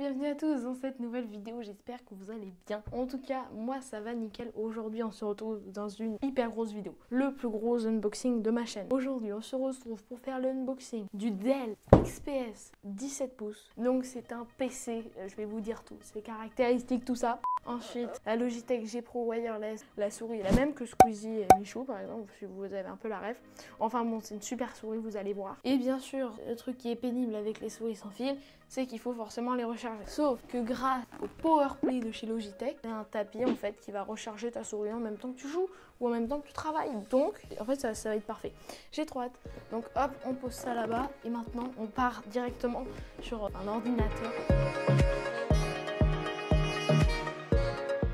bienvenue à tous dans cette nouvelle vidéo, j'espère que vous allez bien. En tout cas, moi ça va nickel. Aujourd'hui on se retrouve dans une hyper grosse vidéo, le plus gros unboxing de ma chaîne. Aujourd'hui on se retrouve pour faire l'unboxing du Dell XPS 17 pouces. Donc c'est un PC, je vais vous dire tout, ses caractéristiques, tout ça. Ensuite, la Logitech G Pro Wireless, la souris est la même que Squeezie et Michou par exemple, si vous avez un peu la ref. Enfin bon, c'est une super souris, vous allez voir. Et bien sûr, le truc qui est pénible avec les souris sans fil, c'est qu'il faut forcément les recharger. Sauf que grâce au PowerPlay de chez Logitech, c'est un tapis en fait qui va recharger ta souris en même temps que tu joues ou en même temps que tu travailles. Donc, en fait, ça va être parfait. J'ai trop hâte. Donc hop, on pose ça là-bas et maintenant on part directement sur un ordinateur.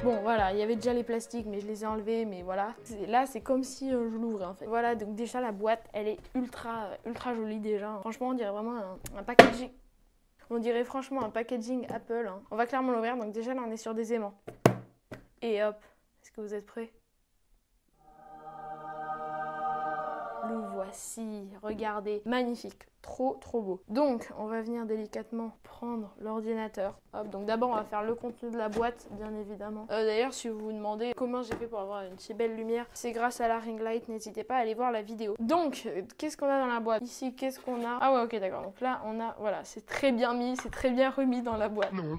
Bon voilà, il y avait déjà les plastiques mais je les ai enlevés, mais voilà. Là c'est comme si je l'ouvrais en fait. Voilà, donc déjà la boîte elle est ultra jolie déjà. Franchement on dirait vraiment un packaging. On dirait franchement un packaging Apple. Hein. On va clairement l'ouvrir, donc déjà là on est sur des aimants. Et hop, est-ce que vous êtes prêts? Le voici, regardez, magnifique, trop beau. Donc on va venir délicatement prendre l'ordinateur. Hop, donc d'abord on va faire le contenu de la boîte, bien évidemment. D'ailleurs si vous vous demandez comment j'ai fait pour avoir une si belle lumière, c'est grâce à la ring light, n'hésitez pas à aller voir la vidéo. Donc qu'est-ce qu'on a dans la boîte? Ici qu'est-ce qu'on a? Ah ouais, ok, d'accord, donc là on a, voilà, c'est très bien mis, c'est très bien remis dans la boîte. Non.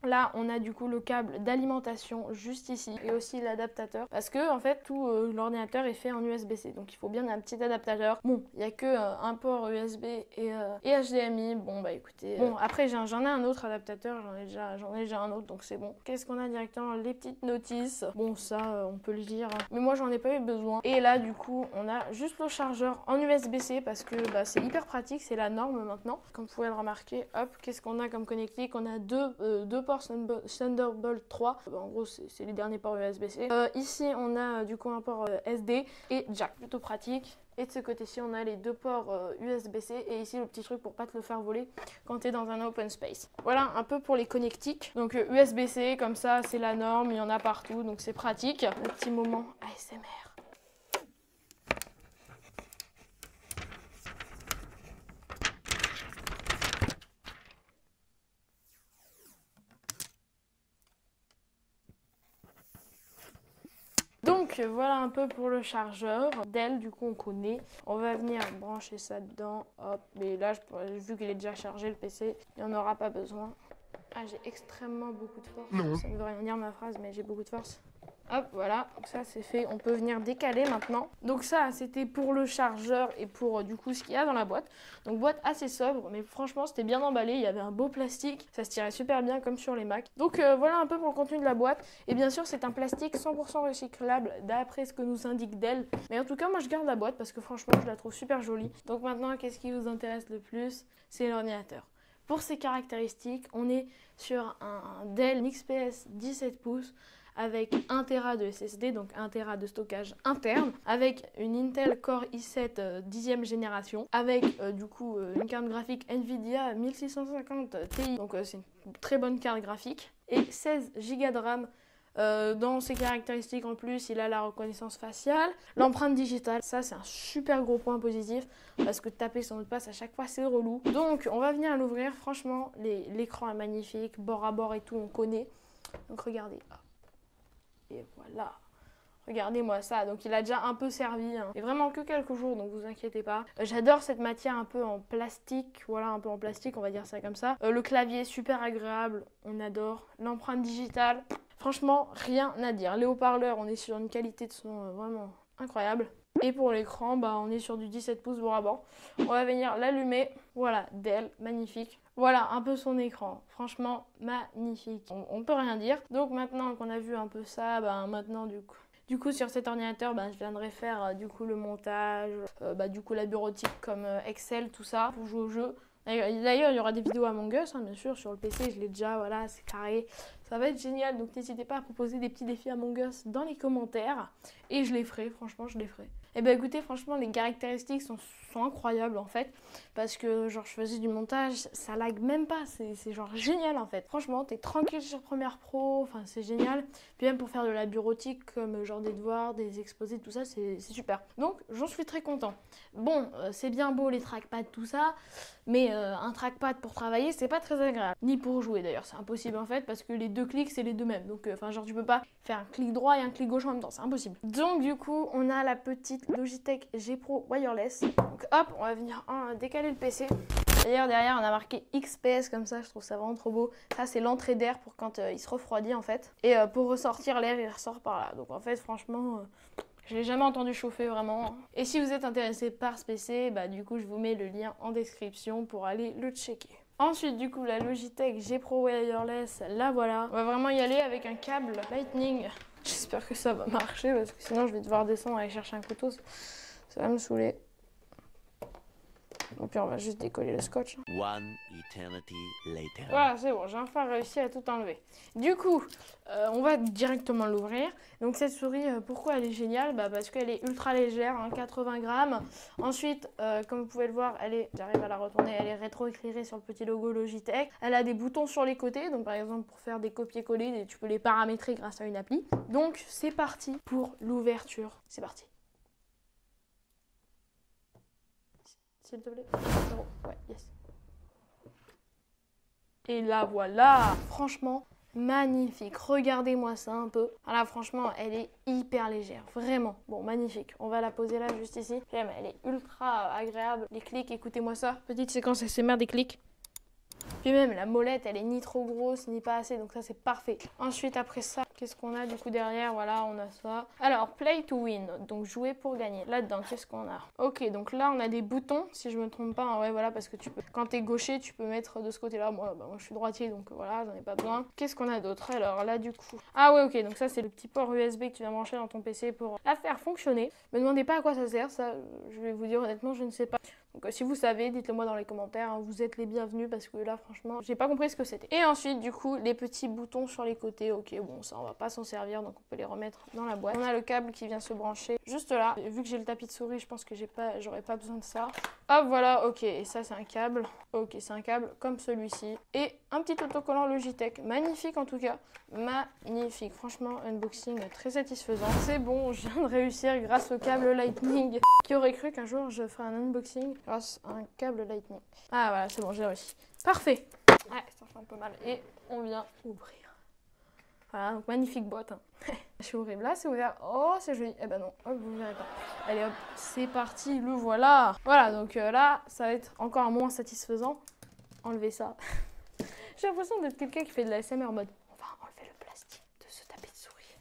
Là, on a du coup le câble d'alimentation juste ici et aussi l'adaptateur parce que en fait tout l'ordinateur est fait en USB-C, donc il faut bien un petit adaptateur. Bon, il n'y a que un port USB et HDMI. Bon bah écoutez, bon après j'en ai un autre adaptateur, j'en ai déjà un autre, donc c'est bon. Qu'est-ce qu'on a directement? Les petites notices. Bon ça on peut le lire, hein. Mais moi j'en ai pas eu besoin. Et là du coup on a juste le chargeur en USB-C parce que bah, c'est hyper pratique, c'est la norme maintenant. Comme vous pouvez le remarquer, hop, qu'est-ce qu'on a comme connectique? On a deux ports Thunderbolt 3, en gros c'est les derniers ports USB-C. Ici on a du coup un port SD et jack, plutôt pratique. Et de ce côté-ci on a les deux ports USB-C et ici le petit truc pour pas te le faire voler quand tu es dans un open space. Voilà un peu pour les connectiques. Donc USB-C comme ça c'est la norme, il y en a partout donc c'est pratique. Le petit moment ASMR. Donc voilà un peu pour le chargeur. Dell du coup on connaît. On va venir brancher ça dedans. Hop. Mais là vu qu'il est déjà chargé le PC, il n'y en aura pas besoin. Ah j'ai extrêmement beaucoup de force. Non. Ça ne veut rien dire ma phrase mais j'ai beaucoup de force. Hop, voilà, donc ça c'est fait, on peut venir décaler maintenant. Donc ça c'était pour le chargeur et pour du coup ce qu'il y a dans la boîte. Donc boîte assez sobre, mais franchement c'était bien emballé, il y avait un beau plastique, ça se tirait super bien comme sur les Mac. Donc voilà un peu pour le contenu de la boîte. Et bien sûr c'est un plastique 100% recyclable d'après ce que nous indique Dell. Mais en tout cas moi je garde la boîte parce que franchement je la trouve super jolie. Donc maintenant qu'est-ce qui vous intéresse le plus? C'est l'ordinateur. Pour ses caractéristiques, on est sur un Dell XPS 17 pouces. Avec 1 Tera de SSD, donc 1 Tera de stockage interne, avec une Intel Core i7 10e génération, avec du coup une carte graphique Nvidia 1650 Ti, donc c'est une très bonne carte graphique, et 16 Go de RAM. Dans ses caractéristiques en plus, il a la reconnaissance faciale, l'empreinte digitale, ça c'est un super gros point positif parce que taper son mot de passe à chaque fois c'est relou. Donc on va venir l'ouvrir, franchement l'écran est magnifique, bord à bord et tout on connaît, donc regardez. Et voilà, regardez-moi ça, donc il a déjà un peu servi, hein. Et vraiment que quelques jours, donc vous inquiétez pas. J'adore cette matière un peu en plastique, voilà, un peu en plastique, on va dire ça comme ça. Le clavier, super agréable, on adore. L'empreinte digitale, franchement, rien à dire. Les haut-parleurs, on est sur une qualité de son vraiment incroyable. Et pour l'écran, bah, on est sur du 17 pouces bord à bord. On va venir l'allumer, voilà, Dell, magnifique. Voilà un peu son écran, franchement magnifique, on peut rien dire. Donc maintenant qu'on a vu un peu ça, bah, maintenant du coup sur cet ordinateur, bah, je viendrai faire du coup le montage, du coup la bureautique comme Excel, tout ça, pour jouer au jeu. D'ailleurs il y aura des vidéos Among Us, hein, bien sûr, sur le PC, je l'ai déjà, voilà, c'est carré. Ça va être génial, donc n'hésitez pas à proposer des petits défis Among Us dans les commentaires. Et je les ferai, franchement je les ferai. Et bah écoutez, franchement, les caractéristiques sont incroyables en fait. Parce que genre je faisais du montage, ça lag même pas, c'est genre génial en fait. Franchement, t'es tranquille sur Premiere Pro, enfin c'est génial. Puis même pour faire de la bureautique comme genre des devoirs, des exposés, tout ça, c'est super. Donc j'en suis très content. Bon, c'est bien beau les trackpads, tout ça, mais un trackpad pour travailler, c'est pas très agréable. Ni pour jouer d'ailleurs, c'est impossible en fait, parce que les deux clics, c'est les deux mêmes. Donc enfin genre tu peux pas faire un clic droit et un clic gauche en même temps, c'est impossible. Donc du coup, on a la petite Logitech G Pro Wireless. Donc hop, on va venir décaler le PC. D'ailleurs derrière on a marqué XPS comme ça, je trouve ça vraiment trop beau. Ça c'est l'entrée d'air pour quand il se refroidit en fait. Et pour ressortir l'air il ressort par là. Donc en fait franchement je l'ai jamais entendu chauffer vraiment. Et si vous êtes intéressé par ce PC, bah du coup je vous mets le lien en description pour aller le checker. Ensuite du coup la Logitech G Pro Wireless, la voilà. On va vraiment y aller avec un câble Lightning. J'espère que ça va marcher parce que sinon je vais devoir descendre et aller chercher un couteau. Ça va me saouler. Et puis on va juste décoller le scotch. One eternity later. Voilà, c'est bon, j'ai enfin réussi à tout enlever. Du coup, on va directement l'ouvrir. Donc cette souris, pourquoi elle est géniale? Bah, parce qu'elle est ultra légère, hein, 80 grammes. Ensuite, comme vous pouvez le voir, j'arrive à la retourner, elle est rétro-éclairée sur le petit logo Logitech. Elle a des boutons sur les côtés, donc par exemple pour faire des copier-coller, tu peux les paramétrer grâce à une appli. Donc c'est parti pour l'ouverture. C'est parti. S'il te plaît. 0. Ouais, yes. Et là, voilà. Franchement, magnifique. Regardez-moi ça un peu. Voilà, franchement, elle est hyper légère. Vraiment. Bon, magnifique. On va la poser là, juste ici. J'aime, elle est ultra agréable. Les clics, écoutez-moi ça. Petite séquence ASMR des clics. Puis même la molette, elle est ni trop grosse ni pas assez, donc ça c'est parfait. Ensuite après ça, qu'est-ce qu'on a du coup derrière? Voilà, on a ça. Alors play to win, donc jouer pour gagner. Là-dedans, qu'est-ce qu'on a? Ok, donc là on a des boutons, si je me trompe pas. Hein, ouais, voilà, parce que tu peux, quand t'es gaucher, tu peux mettre de ce côté-là. Moi, moi je suis droitier, donc voilà, j'en ai pas besoin. Qu'est-ce qu'on a d'autre? Alors là du coup, ah ouais, ok, donc ça c'est le petit port USB que tu vas brancher dans ton PC pour la faire fonctionner. Me demandez pas à quoi ça sert, ça, je vais vous dire honnêtement, je ne sais pas. Donc si vous savez, dites-le moi dans les commentaires, hein, vous êtes les bienvenus parce que là franchement, j'ai pas compris ce que c'était. Et ensuite du coup, les petits boutons sur les côtés, ok bon ça on va pas s'en servir donc on peut les remettre dans la boîte. On a le câble qui vient se brancher juste là. Vu que j'ai le tapis de souris, je pense que j'aurais pas besoin de ça. Hop voilà, ok, et ça c'est un câble. Ok, c'est un câble comme celui-ci. Et un petit autocollant Logitech, magnifique en tout cas. Magnifique, franchement unboxing très satisfaisant. C'est bon, je viens de réussir grâce au câble Lightning. Qui aurait cru qu'un jour je ferais un unboxing grâce à un câble Lightning. Ah voilà, c'est bon, j'ai réussi. Parfait. Ouais, ça fait un peu mal. Et on vient ouvrir. Voilà, donc magnifique boîte. Hein. Je suis horrible. Là, c'est ouvert. Oh, c'est joli. Eh ben non, hop, vous ne verrez pas. Allez hop, c'est parti, le voilà. Voilà, donc là, ça va être encore moins satisfaisant. Enlever ça. J'ai l'impression d'être quelqu'un qui fait de la ASMR en mode on va enlever le plastique de ce tapis de souris.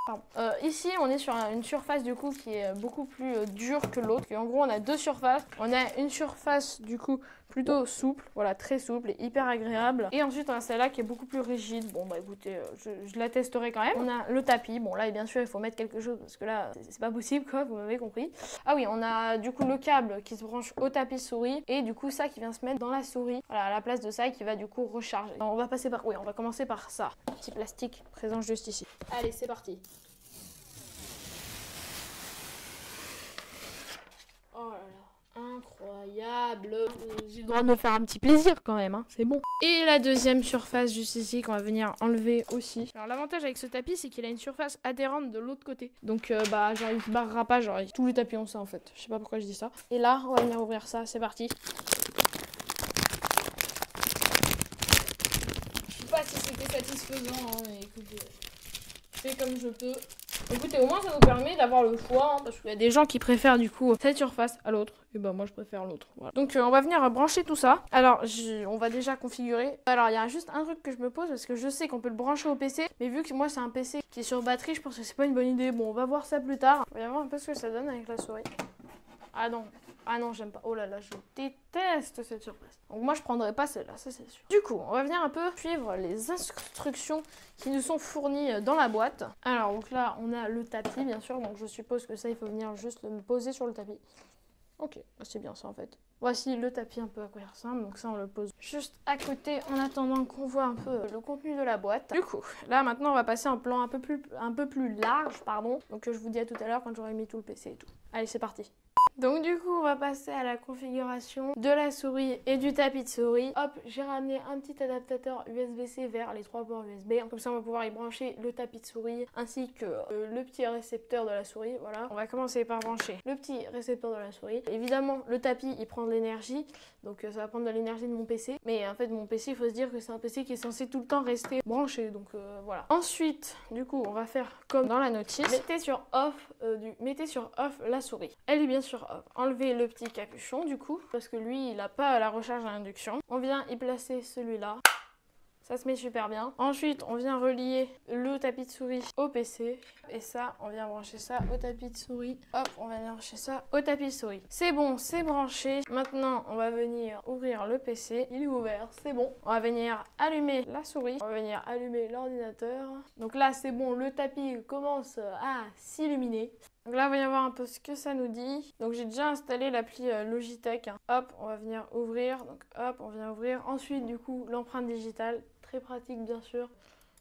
Pardon. Ici, on est sur une surface du coup qui est beaucoup plus dure que l'autre. En gros, on a deux surfaces. On a une surface du coup plutôt souple, voilà, très souple et hyper agréable. Et ensuite, on a celle-là qui est beaucoup plus rigide. Bon, bah écoutez, je la testerai quand même. On a le tapis. Bon, là, bien sûr, il faut mettre quelque chose parce que là, c'est pas possible, quoi, vous m'avez compris. Ah oui, on a du coup le câble qui se branche au tapis souris et du coup, ça qui vient se mettre dans la souris, voilà, à la place de ça et qui va du coup recharger. Alors, on va passer par, oui, on va commencer par ça. Petit plastique présent juste ici. Allez, c'est parti. Oh là là, incroyable. J'ai le droit de me faire un petit plaisir quand même, hein. C'est bon. Et la deuxième surface juste ici qu'on va venir enlever aussi. Alors l'avantage avec ce tapis, c'est qu'il a une surface adhérente de l'autre côté. Donc bah genre il se barrera pas, genre tous les tapis ont ça en fait. Je sais pas pourquoi je dis ça. Et là, on va venir ouvrir ça, c'est parti. Je sais pas si c'était satisfaisant, hein, mais écoutez, je fais comme je peux. Écoutez, au moins ça nous permet d'avoir le choix, hein, parce qu'il y a des gens qui préfèrent du coup cette surface à l'autre. Et bah moi je préfère l'autre. Voilà. Donc on va venir brancher tout ça. Alors on va déjà configurer. Alors il y a juste un truc que je me pose parce que je sais qu'on peut le brancher au PC. Mais vu que moi c'est un PC qui est sur batterie, je pense que c'est pas une bonne idée. Bon, on va voir ça plus tard. On va voir un peu ce que ça donne avec la souris. Ah non. Ah non, j'aime pas. Oh là là, je déteste cette surface. Donc moi, je prendrai pas celle-là, ça c'est sûr. Du coup, on va venir un peu suivre les instructions qui nous sont fournies dans la boîte. Alors, donc là, on a le tapis, bien sûr. Donc je suppose que ça, il faut venir juste le poser sur le tapis. Ok, c'est bien ça en fait. Voici le tapis un peu à quoi il ressemble, donc ça on le pose juste à côté en attendant qu'on voit un peu le contenu de la boîte. Du coup, là maintenant on va passer en plan un peu plus large, pardon. Donc je vous dis à tout à l'heure quand j'aurai mis tout le PC et tout. Allez, c'est parti. Donc du coup, on va passer à la configuration de la souris et du tapis de souris. Hop, j'ai ramené un petit adaptateur USB-C vers les 3 ports USB. Comme ça, on va pouvoir y brancher le tapis de souris ainsi que le petit récepteur de la souris. Voilà, on va commencer par brancher le petit récepteur de la souris. Évidemment, le tapis, il prend de l'énergie. Donc ça va prendre de l'énergie de mon PC. Mais en fait, mon PC, il faut se dire que c'est un PC qui est censé tout le temps rester branché. Donc voilà. Ensuite, du coup, on va faire comme dans la notice. Mettez sur off la souris. Elle est bien sûr off. Enlevez le petit capuchon du coup, parce que lui, il n'a pas la recharge à induction. On vient y placer celui-là. Ça se met super bien. Ensuite, on vient relier le tapis de souris au PC. Et ça, on vient brancher ça au tapis de souris. Hop, on va brancher ça au tapis de souris. C'est bon, c'est branché. Maintenant, on va venir ouvrir le PC. Il est ouvert, c'est bon. On va venir allumer la souris. On va venir allumer l'ordinateur. Donc là, c'est bon, le tapis commence à s'illuminer. Donc là, on va y voir un peu ce que ça nous dit. Donc j'ai déjà installé l'appli Logitech. Hop, on va venir ouvrir. Donc hop, on vient ouvrir. Ensuite, du coup, l'empreinte digitale. Très pratique, bien sûr.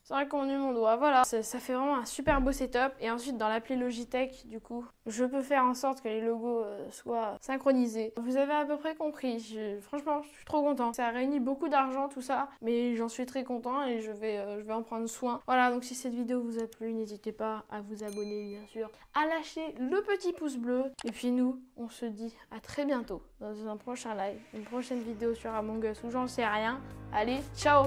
C'est vrai qu'on a mon doigt, voilà. Ça fait vraiment un super beau setup. Et ensuite, dans l'appli Logitech, du coup, je peux faire en sorte que les logos soient synchronisés. Vous avez à peu près compris. Franchement, je suis trop content. Ça a réuni beaucoup d'argent, tout ça. Mais j'en suis très content et je vais en prendre soin. Voilà, donc si cette vidéo vous a plu, n'hésitez pas à vous abonner, bien sûr. À lâcher le petit pouce bleu. Et puis nous, on se dit à très bientôt dans un prochain live. Une prochaine vidéo sur Among Us ou j'en sais rien. Allez, ciao!